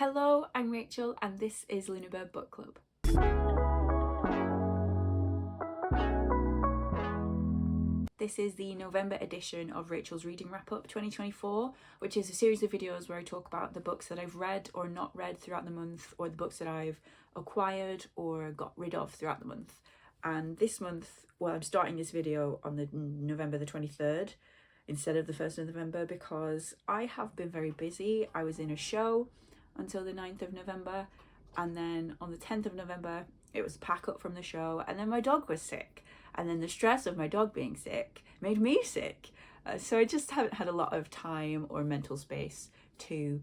Hello, I'm Rachel and this is Lunabird Book Club. This is the November edition of Rachel's Reading Wrap-up 2024, which is a series of videos where I talk about the books that I've read or not read throughout the month, or the books that I've acquired or got rid of throughout the month. And this month, well, I'm starting this video on the November the 23rd instead of the 1st of November because I have been very busy. I was in a show until the 9th of November, and then on the 10th of November it was pack up from the show, and then my dog was sick, and then the stress of my dog being sick made me sick, so I just haven't had a lot of time or mental space to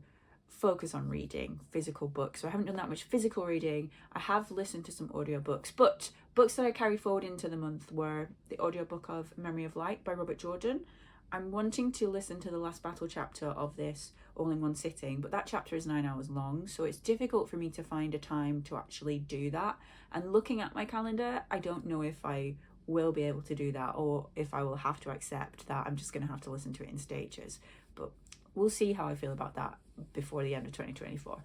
focus on reading physical books. So I haven't done that much physical reading. I have listened to some audiobooks, but books that I carried forward into the month were the audiobook of Memory of Light by Robert Jordan. I'm wanting to listen to the last battle chapter of this all in one sitting, but that chapter is 9 hours long, so it's difficult for me to find a time to actually do that. And looking at my calendar, I don't know if I will be able to do that or if I will have to accept that I'm just going to have to listen to it in stages. But we'll see how I feel about that before the end of 2024.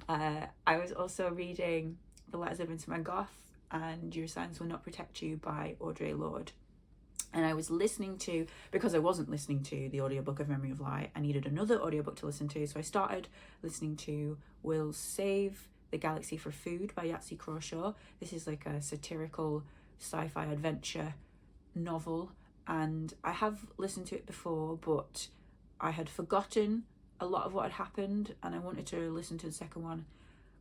I was also reading The Letters of Vincent van Gogh and Your Silence Will Not Protect You by Audre Lorde. And I was listening to, because I wasn't listening to the audiobook of Memory of Light, I needed another audiobook to listen to. So I started listening to We'll Save the Galaxy for Food by Yahtzee Croshaw. This is like a satirical sci-fi adventure novel. And I have listened to it before, but I had forgotten a lot of what had happened. And I wanted to listen to the second one,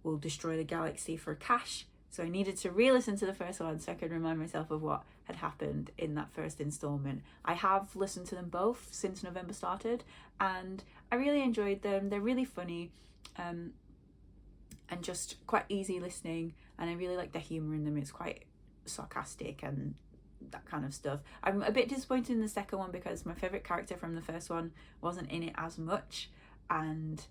We'll Destroy the Galaxy for cash. So I needed to re-listen to the first one so I could remind myself of what had happened in that first installment. I have listened to them both since November started, and I really enjoyed them. They're really funny and just quite easy listening, and I really like the humour in them. It's quite sarcastic and that kind of stuff. I'm a bit disappointed in the second one because my favourite character from the first one wasn't in it as much, and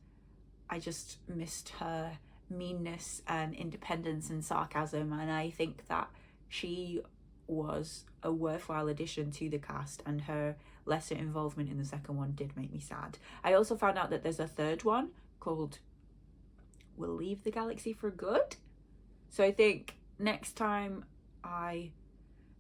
I just missed her meanness and independence and sarcasm, and I think that she was a worthwhile addition to the cast, and her lesser involvement in the second one did make me sad. I also found out that there's a third one called We'll Leave the Galaxy for Good, so I think next time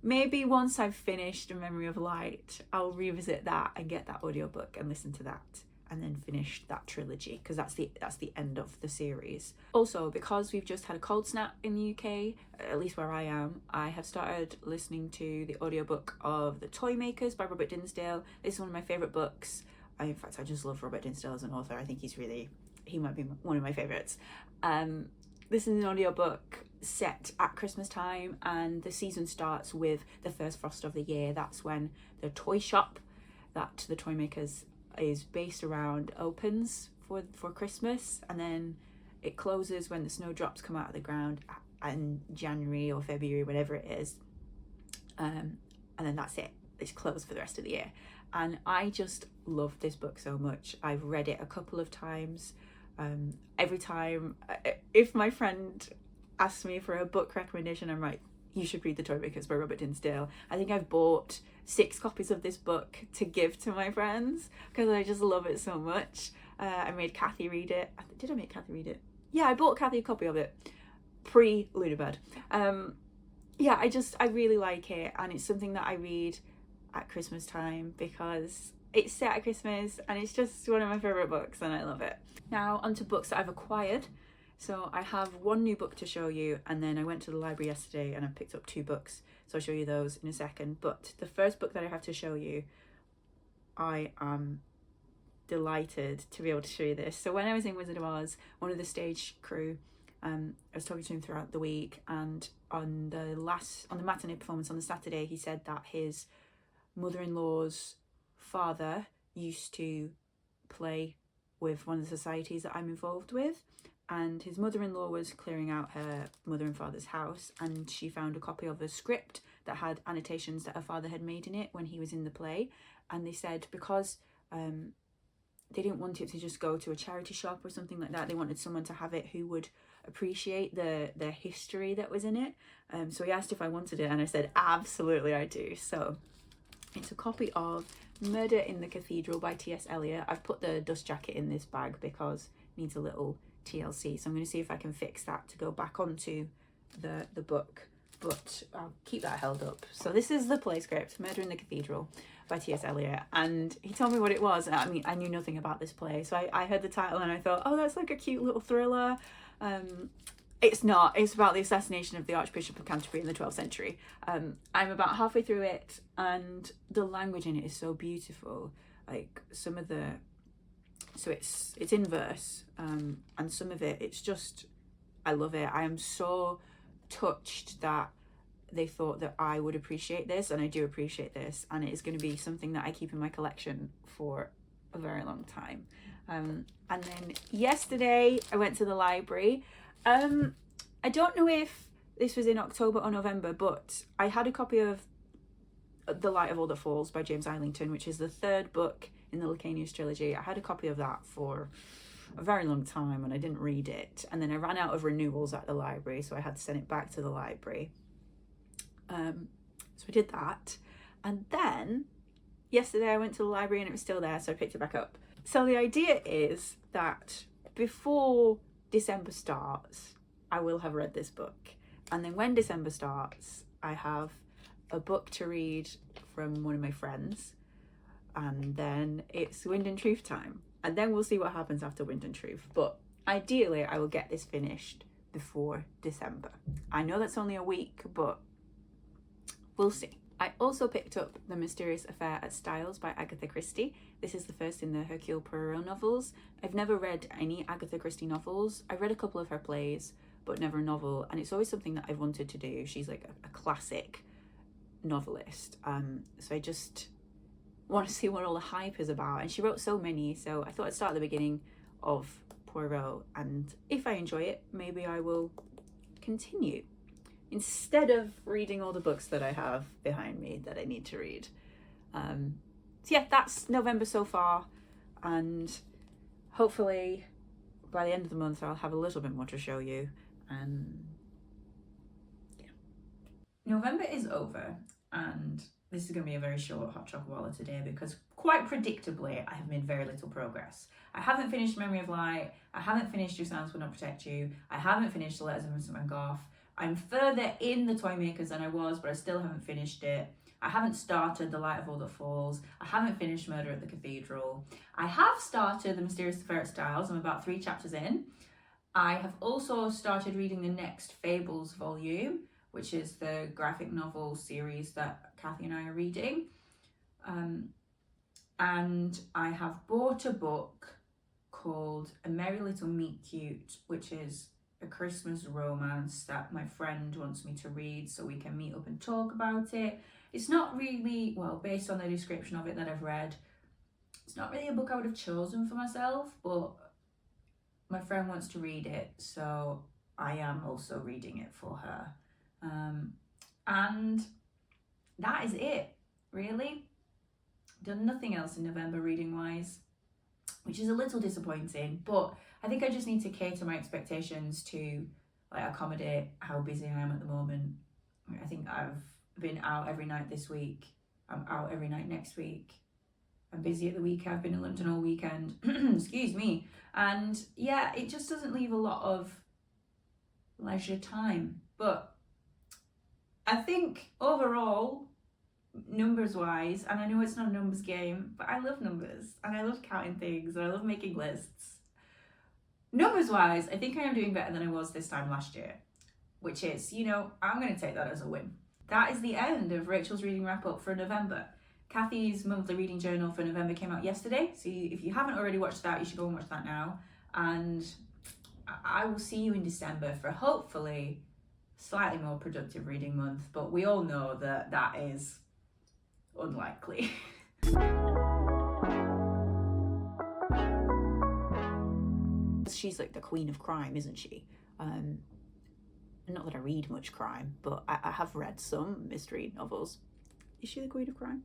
maybe once I've finished A Memory of Light, I'll revisit that and get that audiobook and listen to that, and then finish that trilogy, because that's the end of the series. Also, because we've just had a cold snap in the UK, at least where I am, I have started listening to the audiobook of The Toymakers by Robert Dinsdale. This is one of my favourite books. In fact, I just love Robert Dinsdale as an author. I think he might be one of my favourites. This is an audiobook set at Christmas time, and the season starts with the first frost of the year. That's when the toy shop that the Toymakers is based around opens for Christmas, and then it closes when the snowdrops come out of the ground in January or February, whatever it is, and then that's it. It's closed for the rest of the year, and I just love this book so much. I've read it a couple of times. Every time, if my friend asks me for a book recommendation, I'm like, you should read The Toymakers by Robert Dinsdale. I think I've bought 6 copies of this book to give to my friends because I just love it so much. I made Kathy read it. Did I make Kathy read it? Yeah, I bought Kathy a copy of it pre-Lunabird. Yeah, I really like it, and it's something that I read at Christmas time because it's set at Christmas and it's just one of my favourite books and I love it. Now onto books that I've acquired. So I have one new book to show you, and then I went to the library yesterday and I picked up 2 books. So I'll show you those in a second. But the first book that I have to show you, I am delighted to be able to show you this. So when I was in Wizard of Oz, one of the stage crew, I was talking to him throughout the week, and on the matinee performance on the Saturday, he said that his mother-in-law's father used to play with one of the societies that I'm involved with. And his mother-in-law was clearing out her mother and father's house, and she found a copy of a script that had annotations that her father had made in it when he was in the play. And they said because they didn't want it to just go to a charity shop or something like that, they wanted someone to have it who would appreciate the history that was in it. So he asked if I wanted it, and I said absolutely I do. So it's a copy of Murder in the Cathedral by T.S. Eliot. I've put the dust jacket in this bag because it needs a little TLC, so I'm going to see if I can fix that to go back onto the book, but I'll keep that held up. So this is the play script, Murder in the Cathedral by T.S. Eliot, and he told me what it was. I mean, I knew nothing about this play, so I heard the title and I thought, oh, that's like a cute little thriller. It's not. It's about the assassination of the Archbishop of Canterbury in the 12th century. I'm about halfway through it, and the language in it is so beautiful. Like some of the, so it's in verse, and some of it, it's just, I love it. I am so touched that they thought that I would appreciate this, and I do appreciate this, and it is going to be something that I keep in my collection for a very long time. And then yesterday I went to the library. I don't know if this was in October or November, but I had a copy of The Light of All That Falls by James Islington, which is the third book in the Lacanius trilogy. I had a copy of that for a very long time and I didn't read it, and then I ran out of renewals at the library, so I had to send it back to the library. So I did that, and then yesterday I went to the library and it was still there, so I picked it back up. So the idea is that before December starts, I will have read this book, and then when December starts, I have a book to read from one of my friends, and then it's Wind and Truth time, and then we'll see what happens after Wind and Truth. But ideally I will get this finished before December. I know that's only a week, but we'll see. I also picked up The Mysterious Affair at Styles by Agatha Christie. This is the first in the Hercule Poirot novels. I've never read any Agatha Christie novels. I've read a couple of her plays, but never a novel, and it's always something that I've wanted to do. She's like a classic novelist, so I just want to see what all the hype is about, and she wrote so many, so I thought I'd start at the beginning of Poirot, and if I enjoy it, maybe I will continue instead of reading all the books that I have behind me that I need to read. So yeah, that's November so far, and hopefully by the end of the month I'll have a little bit more to show you. And yeah, November is over, and this is going to be a very short hot chocolate today because quite predictably I have made very little progress. I haven't finished Memory of Light, I haven't finished Your Silence Will Not Protect You, I haven't finished The Letters of Vincent van Gogh. I'm further in the Toymakers than I was, but I still haven't finished it. I haven't started The Light of All That Falls. I haven't finished Murder at the Cathedral. I have started The Mysterious Affair at Styles. I'm about 3 chapters in. I have also started reading the next Fables volume, which is the graphic novel series that Kathy and I are reading. And I have bought a book called A Merry Little Meet Cute, which is a Christmas romance that my friend wants me to read so we can meet up and talk about it. It's not really, well, based on the description of it that I've read, it's not really a book I would have chosen for myself, but my friend wants to read it, so I am also reading it for her. And that is it, really. Done nothing else in November reading wise, which is a little disappointing, but I think I just need to cater my expectations to like accommodate how busy I am at the moment. I think I've been out every night this week. I'm out every night next week. I'm busy at the weekend. I've been in London all weekend. Excuse me. And yeah, it just doesn't leave a lot of leisure time. But I think overall, numbers wise, and I know it's not a numbers game, but I love numbers and I love counting things and I love making lists. Numbers wise, I think I am doing better than I was this time last year, which is, you know, I'm going to take that as a win. That is the end of Rachel's reading wrap up for November. Kathy's monthly reading journal for November came out yesterday, so if you haven't already watched that, you should go and watch that now. And I will see you in December for hopefully slightly more productive reading month, but we all know that that is unlikely. She's like the queen of crime, isn't she? Not that I read much crime, but I have read some mystery novels. Is she the queen of crime?